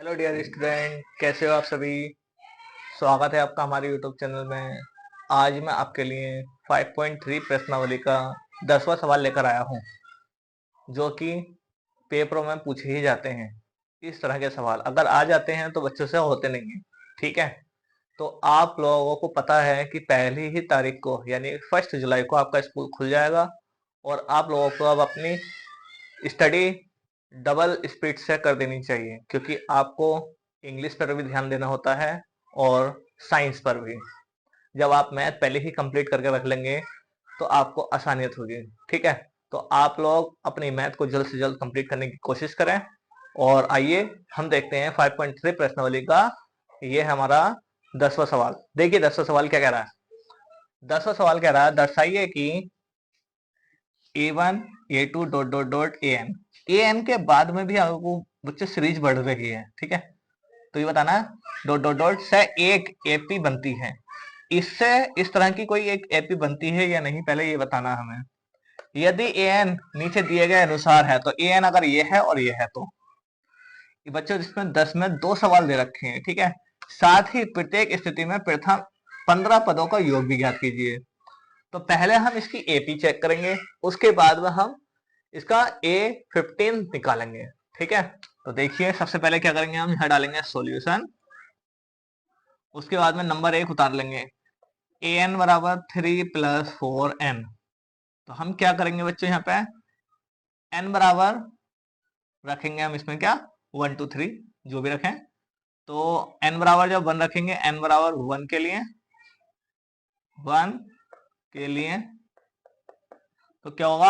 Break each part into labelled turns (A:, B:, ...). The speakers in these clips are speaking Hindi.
A: हेलो डियर स्टूडेंट, कैसे हो आप सभी। स्वागत है आपका हमारे यूट्यूब चैनल में। आज मैं आपके लिए 5.3 प्रश्नावली का 10वां सवाल लेकर आया हूं, जो कि पेपरों में पूछे ही जाते हैं। इस तरह के सवाल अगर आ जाते हैं तो बच्चों से होते नहीं हैं, ठीक है। तो आप लोगों को पता है कि पहली ही तारीख को यानी 1 जुलाई को आपका स्कूल खुल जाएगा, और आप लोगों को अब अपनी स्टडी डबल स्पीड से कर देनी चाहिए, क्योंकि आपको इंग्लिश पर भी ध्यान देना होता है और साइंस पर भी। जब आप मैथ पहले ही कंप्लीट करके रख लेंगे तो आपको आसानियत होगी, ठीक है। तो आप लोग अपनी मैथ को जल्द से जल्द कंप्लीट करने की कोशिश करें। और आइए हम देखते हैं 5.3 प्रश्नावली का ये हमारा 10वां सवाल। देखिए 10वां सवाल क्या कह रहा है। 10वां सवाल कह रहा है, दर्शाइए कि A1 A2 dot dot dot AN के बाद में भी आपको बच्चे सीरीज बढ़ रही है, ठीक है। तो ये बताना डॉट डॉट डॉट से एक AP बनती है। इससे इस तरह की कोई एक AP बनती है या नहीं, पहले ये बताना हमें। यदि AN नीचे दिए गए अनुसार है तो AN अगर ये है और ये है तो ये बच्चों जिसमें 10 में 2 सवाल दे रखे हैं, ठीक है। साथ ही प्रत्येक स्थिति में प्रथम 15 पदों का योग भी ज्ञात कीजिए। तो पहले हम इसकी AP चेक करेंगे, उसके बाद में हम इसका A15 निकालेंगे, ठीक है। तो देखिए सबसे पहले क्या करेंगे, हम यहाँ डालेंगे सॉल्यूशन। उसके बाद में नंबर 1 उतार लेंगे, AN बराबर 3 + 4N। तो हम क्या करेंगे बच्चों, यहाँ पे N बराबर रखेंगे हम इसमें क्या 1 2 3 जो भी रखें। तो N बराबर जब 1 रखेंगे, N बराबर 1 के लिए 1 के लिए तो क्या होगा,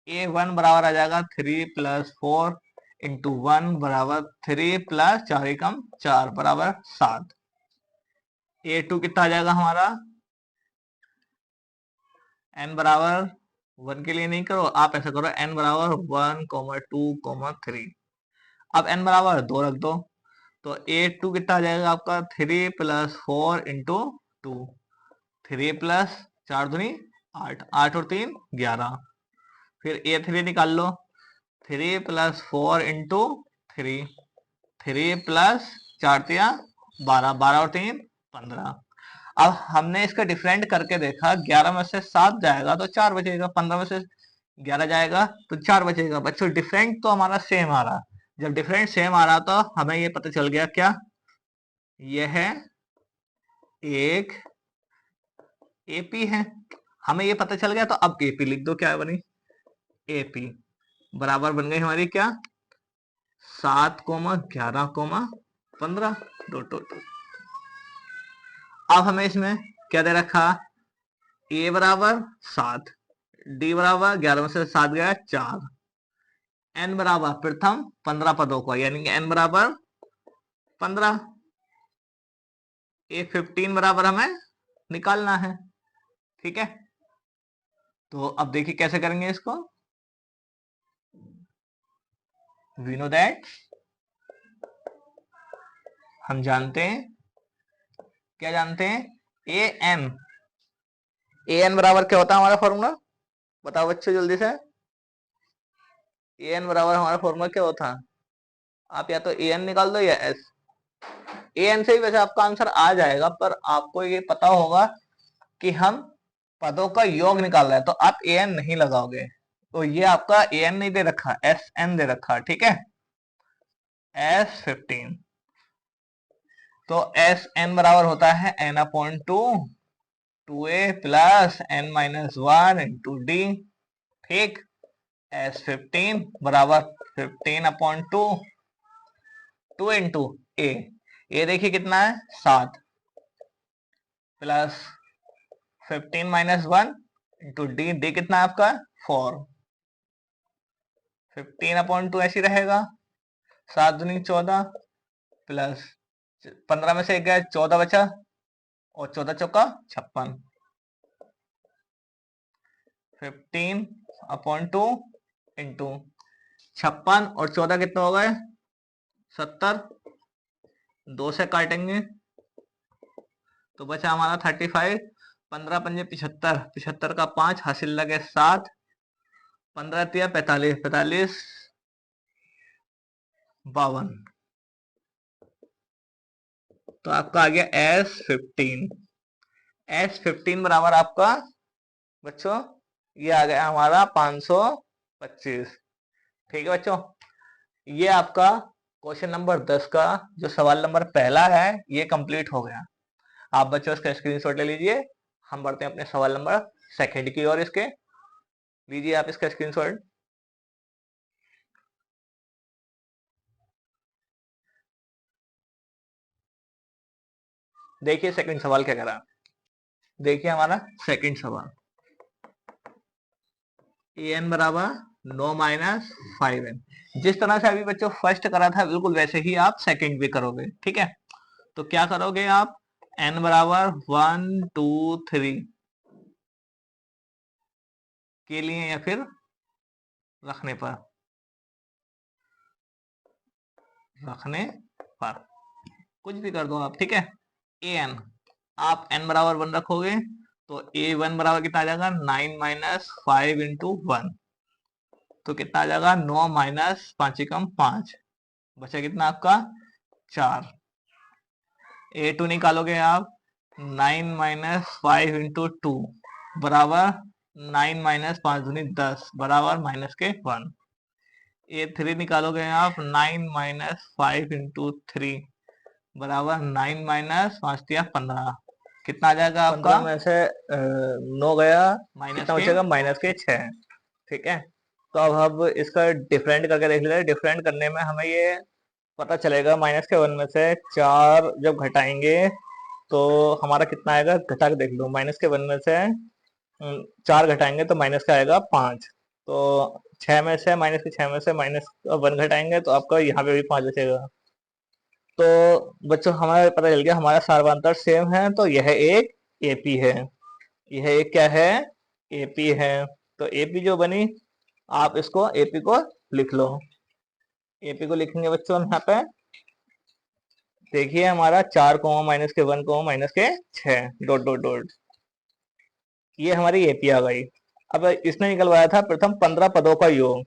A: A1 बराबर आ जाएगा 3 + 4 इंटू 1 बराबर 3 + 4 एकम 4 बराबर 7। A2 कितना आ जाएगा हमारा, N बराबर 1 के लिए नहीं करो, आप ऐसा करो N बराबर 1 2 3। अब N बराबर 2 रख दो, तो A2 कितना आ जाएगा आपका 3 + 4 इंटू 2, 3 + 4 दूनी 8, 8 और 3 11। फिर A3 निकाल लो, 3 + 4 इंटू 3, 3 + 4 तिया 12, 12 और 3 15। अब हमने इसका डिफरेंट करके देखा, 11 में से 7 जाएगा तो 4 बचेगा, 15 में से 11 जाएगा तो 4 बचेगा। बच्चों डिफरेंट तो हमारा सेम आ रहा। जब डिफरेंट सेम आ रहा तो हमें ये पता चल गया क्या, यह एक AP है। हमें ये पता चल गया तो अब AP लिख दो, क्या बनी AP बराबर बन गई हमारी क्या 7 11 15 डॉट डॉट। अब हमें इसमें क्या दे रखा, A बराबर 7, D बराबर 11 में से 7 गया 4, N बराबर प्रथम 15 पदों का यानी कि N बराबर 15, A15 बराबर हमें निकालना है, ठीक है। तो अब देखिए कैसे करेंगे इसको। वी नो दैट, हम जानते हैं, क्या जानते हैं, AN बराबर क्या होता है हमारा फॉर्मूला, बताओ बच्चों जल्दी से। AN बराबर हमारा फॉर्मूला क्या होता है, आप या तो AN निकाल दो या S। AN से ही वैसे आपका आंसर आ जाएगा, पर आपको ये पता होगा कि हम पदों का योग निकाल रहे हैं, तो आप AN नहीं लगाओगे। तो ये आपका AN नहीं दे रखा, SN दे रखा, ठीक है, S15। तो SN बराबर होता है N/2 2A + N-1 into D, ठीक। S15 बराबर 15/2 2 इंटू A देखिए कितना है 7 प्लस 15 - 1 इंटू D कितना है आपका 4, 15/2 ऐसी रहेगा, 7 दूनी 14 प्लस 15 में से 1 गया 14 बचा, और 14 चौका 56, 15/2 इंटू 56 और 14 कितना हो गए 70, 2 से काटेंगे तो बचा हमारा 35, 15 पंजे 75, 75 का 5 हासिल लगे 7, 15 तिया 45, 45 52। तो आपका आ गया S15 बराबर आपका बच्चों ये आ गया हमारा 525। ठीक है बच्चों, ये आपका क्वेश्चन नंबर 10 का जो सवाल नंबर पहला है ये कंप्लीट हो गया। आप बच्चों इसका स्क्रीनशॉट ले लीजिए। हम बढ़ते हैं अपने सवाल नंबर सेकंड की ओर। इसके लीजिए आप इसका स्क्रीनशॉट। देखिए सेकंड सवाल क्या कह रहा है। देखिए हमारा सेकंड सवाल, an बराबर 9 - 5n। जिस तरह से अभी बच्चों फर्स्ट करा था बिल्कुल वैसे ही आप सेकंड भी करोगे। ठीक है, तो क्या करोगे आप, n बराबर 1 2 3 के लिए या फिर रखने पर कुछ भी कर दो आप। ठीक है, an आप n बराबर 1 रखोगे तो a1 बराबर कितना आ जाएगा, 9 - 5 इंटू 1। तो कितना आ जाएगा, 9 - 5 बचा कितना आपका 4। a2 निकालोगे आप, 9 - 5 इंटू 2 बराबर 9 - 5 दूनी 10 बराबर माइनस के 1। a3 निकालोगे आप, 9 - 5 इंटू 3 बराबर 9 - 5 × 15। कितना आ जाएगा आपका, 15 में से 9 गया, कितना बचेगा, -6। ठीक है, तो अब इसका डिफरेंट करके देख लेते हैं। डिफरेंट करने में हमें ये पता चलेगा, -1 में से 4 जब घटाएंगे तो हमारा कितना आएगा, घटा के देख लो। -1 में से 4 घटाएंगे तो माइनस का आएगा 5। तो 6 में से -1 घटाएंगे तो आपका यहाँ पे भी 5 बचेगा। तो बच्चों हमारा पता चल गया हमारा सार्वधातुक सेम है, तो यह एक एपी है। यह एक क्या है, एपी है। तो एपी जो बनी, आप इसको एपी को लिख लो। एपी को लिखेंगे बच्चों हम यहाँ पे, देखिए हमारा 4 -1 -6 डॉट डॉट डॉट, ये हमारी एपी आ गई। अब इसने निकलवाया था प्रथम 15 पदों का योग।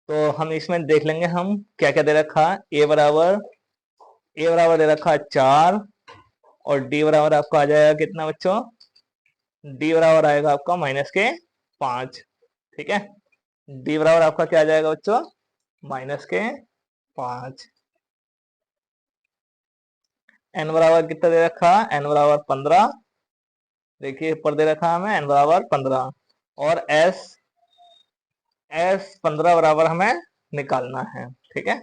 A: तो हम इसमें देख लेंगे हम क्या क्या दे रखा। ए बराबर दे रखा 4 और डी बराबर आपका आ जाएगा कितना बच्चों, डी बराबर आएगा आपका -5। ठीक है, डी बराबर आपका क्या आ जाएगा बच्चों, -5। एन बराबर कितना दे रखा, एन बराबर 15। देखिए ऊपर दे रखा हमें एन बराबर 15। और एस 15 बराबर हमें निकालना है। ठीक है,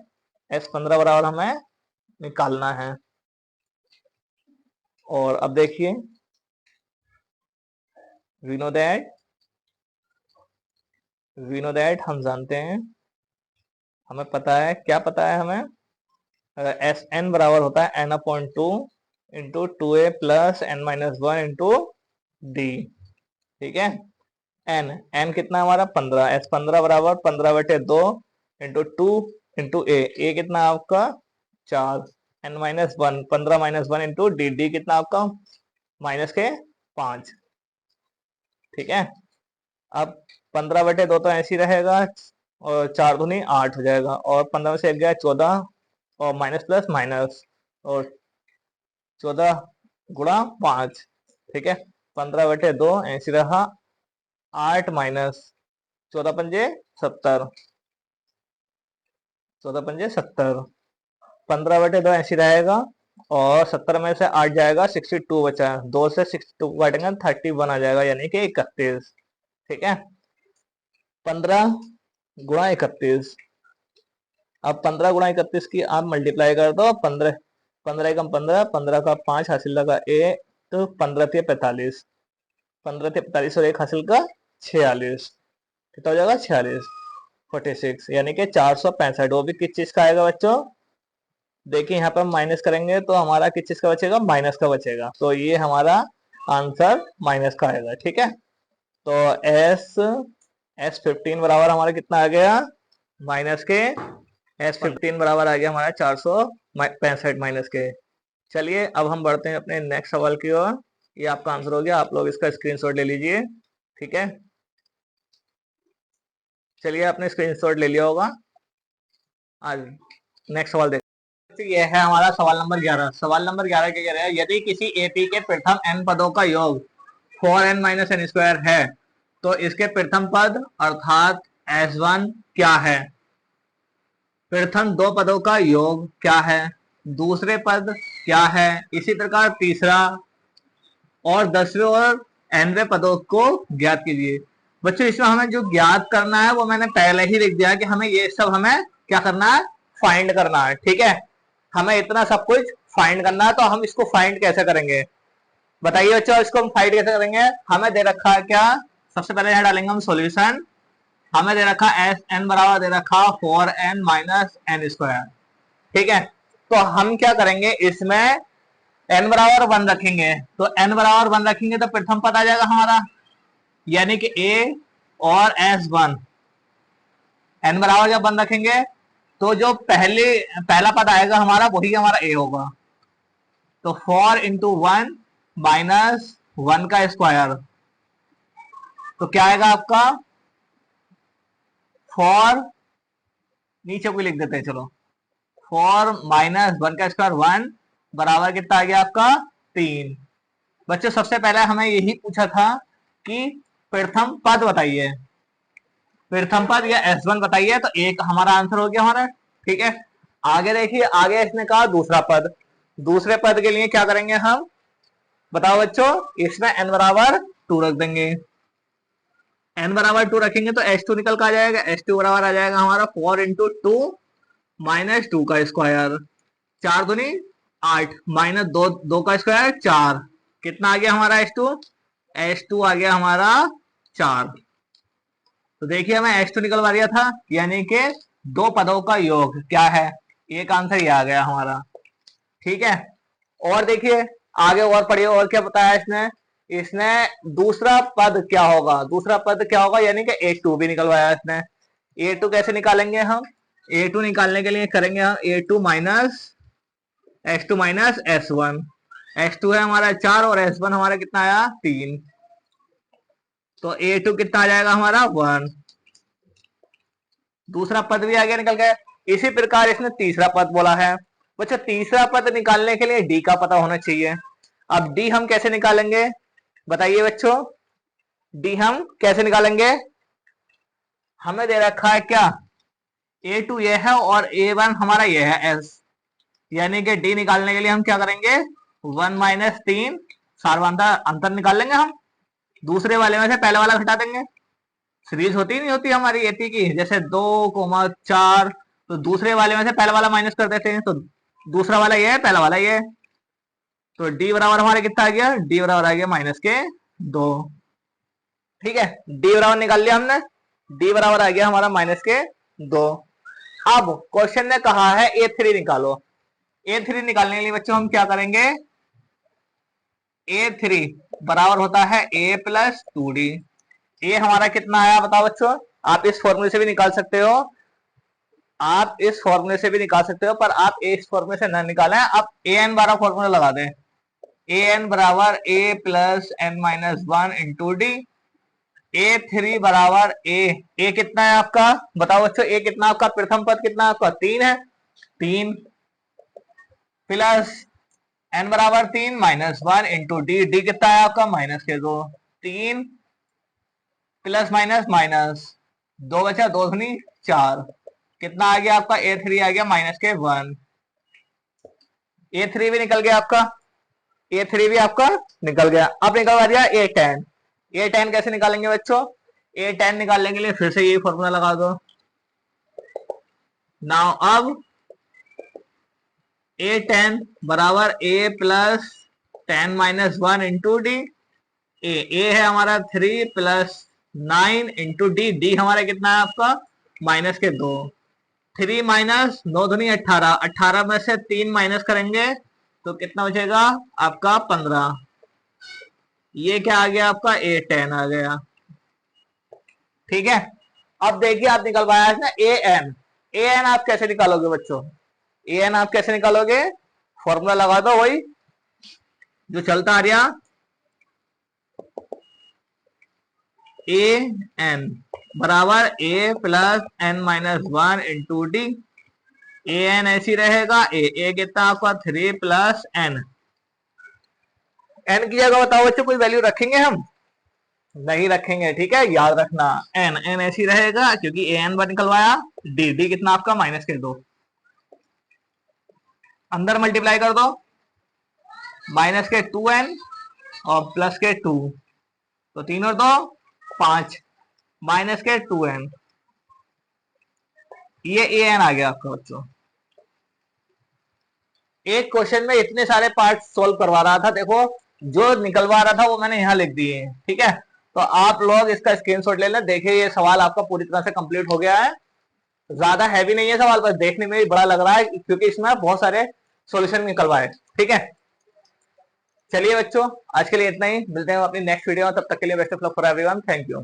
A: एस 15 बराबर हमें निकालना है। और अब देखिए, वी नो दैट हम जानते हैं, हमें पता है, क्या पता है हमें, एस एन बराबर होता है n/2 into 2a plus n-1 into D. ठीक है, एन कितना हमारा 15, एस 15 बराबर 15/2 इंटू 2 इंटू ए कितना आपका 4, n-1 15 - 1 इंटू डी कितना आपका -5। ठीक है, अब 15/2 तो ऐसे ही रहेगा और 4 दूनी 8 हो जाएगा, और 15 में से 1 गया 14 और माइनस प्लस माइनस, और 14 गुणा 5। ठीक है, 15/2 ऐसी रहा, 8 माइनस 14 पंजे 70, 14 पंजे 70, 15/2 ऐसी रहेगा, और 70 में से 8 जाएगा 62 बचा, 2 से 62 काटेंगे 31 आ जाएगा, यानी कि 31। ठीक है, 15 गुणा 31। अब 15 गुणा 31 की आप मल्टीप्लाई कर दो, 15 एकम 15, 15 का 5 हासिल लगा ए, तो 15 × 45, 15 × 45 और 1 हासिल का 46, कितना हो जाएगा 46, 46, यानी कि 465। वो भी किस चीज का आएगा बच्चों, देखिए यहाँ पर माइनस करेंगे तो हमारा किस चीज का बचेगा, माइनस का बचेगा, तो ये हमारा आंसर माइनस का आएगा। ठीक है, तो S15 बराबर हमारा कितना आ गया, माइनस के, S15 बराबर आ गया हमारा 465 माइनस के। चलिए अब हम बढ़ते हैं अपने नेक्स्ट सवाल की ओर। ये आपका आंसर हो गया, आप लोग इसका स्क्रीनशॉट ले लीजिए। ठीक है, चलिए आपने स्क्रीनशॉट ले लिया होगा। आज नेक्स्ट सवाल देख, बच्चों ये है हमारा सवाल नंबर 11। सवाल नंबर 11 क्या कह रहा है, यदि किसी एपी के प्रथम n पदों का योग 4n माइनस एन स्क्वायर है तो इसके प्रथम पद अर्थात s1 क्या है। प्रथम दो पदों का योग क्या है, दूसरे पद क्या है, इसी प्रकार तीसरा और 10वें और nवें पदों को ज्ञात कीजिए। बच्चों इसमें हमें जो ज्ञात करना है वो मैंने पहले ही लिख दिया कि हमें ये सब हमें क्या करना है, फाइंड करना है। ठीक है, हमें इतना सब कुछ फाइंड करना है। तो हम इसको फाइंड कैसे करेंगे बताइए बच्चों, इसको हम फाइंड कैसे करेंगे। हमें दे रखा है क्या, सबसे पहले यहाँ डालेंगे हम सॉल्यूशन। हमें दे रखा एस एन बराबर दे रखा 4n माइनस एन स्क्वायर। ठीक है, तो हम क्या करेंगे, इसमें n बराबर 1 रखेंगे। तो n बराबर 1 रखेंगे तो प्रथम पद आ जाएगा हमारा, यानी कि a और s1। n बराबर जब 1 रखेंगे तो जो पहला पद आएगा हमारा वही हमारा a होगा। तो 4 इंटू 1 माइनस 1 का स्क्वायर, तो क्या आएगा आपका 4, नीचे को लिख देते हैं चलो, 4 माइनस 1 का स्क्वायर 1 बराबर कितना आ गया आपका 3। बच्चों सबसे पहले हमें यही पूछा था कि प्रथम पद बताइए, प्रथम पद या S1 बताइए, तो एक हमारा आंसर हो गया हमारा। ठीक है, आगे देखिए, आगे इसने कहा दूसरा पद। दूसरे पद के लिए क्या करेंगे हम, बताओ बच्चों, इसमें n बराबर 2 रख देंगे। n बराबर 2 रखेंगे तो h2 निकल कर आ जाएगा। h2 बराबर आ जाएगा हमारा 4 इंटू 2 माइनस 2 का स्क्वायर, 4 दूनी 8 माइनस 2 का स्क्वायर 4, कितना आ गया हमारा h2, h2 आ गया हमारा 4। तो देखिए हमें h2 निकलवा दिया था, यानी कि दो पदों का योग क्या है, एक आंसर ये आ गया हमारा। ठीक है, और देखिए आगे और पढ़िए, और क्या बताया इसने, इसने दूसरा पद क्या होगा, दूसरा पद क्या होगा, यानी कि a2 भी निकलवाया इसने। a2 कैसे निकालेंगे हम, a2 निकालने के लिए करेंगे हम a2 minus h2 minus s1। h2 है हमारा 4 और s1 हमारा कितना आया 3, तो a2 कितना आ जाएगा हमारा 1। दूसरा पद भी आ गया, निकल गया। इसी प्रकार इसने तीसरा पद बोला है। बच्चा तीसरा पद निकालने के लिए डी का पता होना चाहिए। अब डी हम कैसे निकालेंगे बताइए बच्चों, डी हम कैसे निकालेंगे। हमें दे रखा है क्या, a2 ये है और a1 हमारा ये है s, यानी कि डी निकालने के लिए हम क्या करेंगे, 1 माइनस 3 सारवांतर अंतर निकाल लेंगे हम, दूसरे वाले में से पहले वाला घटा देंगे। सीरीज होती नहीं होती हमारी एपी की, जैसे 2,4, तो दूसरे वाले में से पहला वाला माइनस कर देते हैं, तो दूसरा वाला ये है, पहला वाला ये है। तो डी बराबर हमारे कितना आ गया, डी बराबर आ गया माइनस के 2। ठीक है, डी बराबर निकाल लिया हमने, डी बराबर आ गया हमारा माइनस के 2। अब क्वेश्चन ने कहा है a3 निकालो। a3 निकालने के लिए बच्चों हम क्या करेंगे, a3 बराबर होता है a प्लस 2d। ए हमारा कितना आया बताओ बच्चों, आप इस फॉर्मूले से भी निकाल सकते हो, आप इस फॉर्मूले से भी निकाल सकते हो, पर आप इस फॉर्मूले से न निकालें, आप ए एन बारा फॉर्मूला लगा दें। ए एन बराबर A plus N minus 1 into D. a3 बराबर ए कितना है आपका बताओ बच्चों, ए कितना आपका, प्रथम पद कितना आपका 3 है, 3 प्लस एन बराबर 3 माइनस 1 इंटू डी, डी कितना है आपका माइनस के 2, 3 प्लस माइनस माइनस 2 बचा 2 धनी 4, कितना आ गया आपका a3 आ गया माइनस के 1। a3 भी निकल गया आपका, a3 भी आपका निकल गया। अब निकलवा दिया a10। a10 कैसे निकालेंगे बच्चों, a10 निकालने के लिए फिर से यही फॉर्मूला लगा दो। नाउ अब a10 बराबर a plus 10 minus 1 into D. A है हमारा 3 प्लस 9 इंटू डी, डी हमारा कितना है आपका माइनस के 2, 3 माइनस 9 दूनी 18, 18 में से 3 माइनस करेंगे तो कितना बचेगा आपका 15। ये क्या आ गया आपका a10 आ गया। ठीक है, अब देखिए आप निकलवाया है ना ए एन आप कैसे निकालोगे बच्चों, ए एन आप कैसे निकालोगे, फॉर्मूला लगा दो वही जो चलता आ रहा, ए एन बराबर A plus N minus 1 into D. A N ऐसी रहेगा, ए कितना आपका 3 प्लस एन। एन की जगह बताओ बच्चों कोई वैल्यू रखेंगे हम? नहीं रखेंगे, ठीक है, याद रखना। एन एन ऐसी रहेगा क्योंकि ए एन बार निकलवाया, डी डी कितना आपका -2, अंदर मल्टीप्लाई कर दो, -2n और +2, तो 3 और 2 5, -2n, ये ए एन आ गया आपका बच्चों। एक क्वेश्चन में इतने सारे पार्ट सोल्व करवा रहा था, देखो जो निकलवा रहा था वो मैंने यहाँ लिख दिए हैं, ठीक है। तो आप लोग इसका स्क्रीनशॉट ले लें। देखिए ये सवाल आपका पूरी तरह से कंप्लीट हो गया है, ज्यादा हैवी नहीं है सवाल, बस देखने में भी बड़ा लग रहा है क्योंकि इसमें बहुत सारे सॉल्यूशन निकलवाए, ठीक है। चलिए बच्चों, आज के लिए इतना ही, मिलते हैं अपनी नेक्स्ट वीडियो में, तब तक के लिए best of luck for everyone, thank you.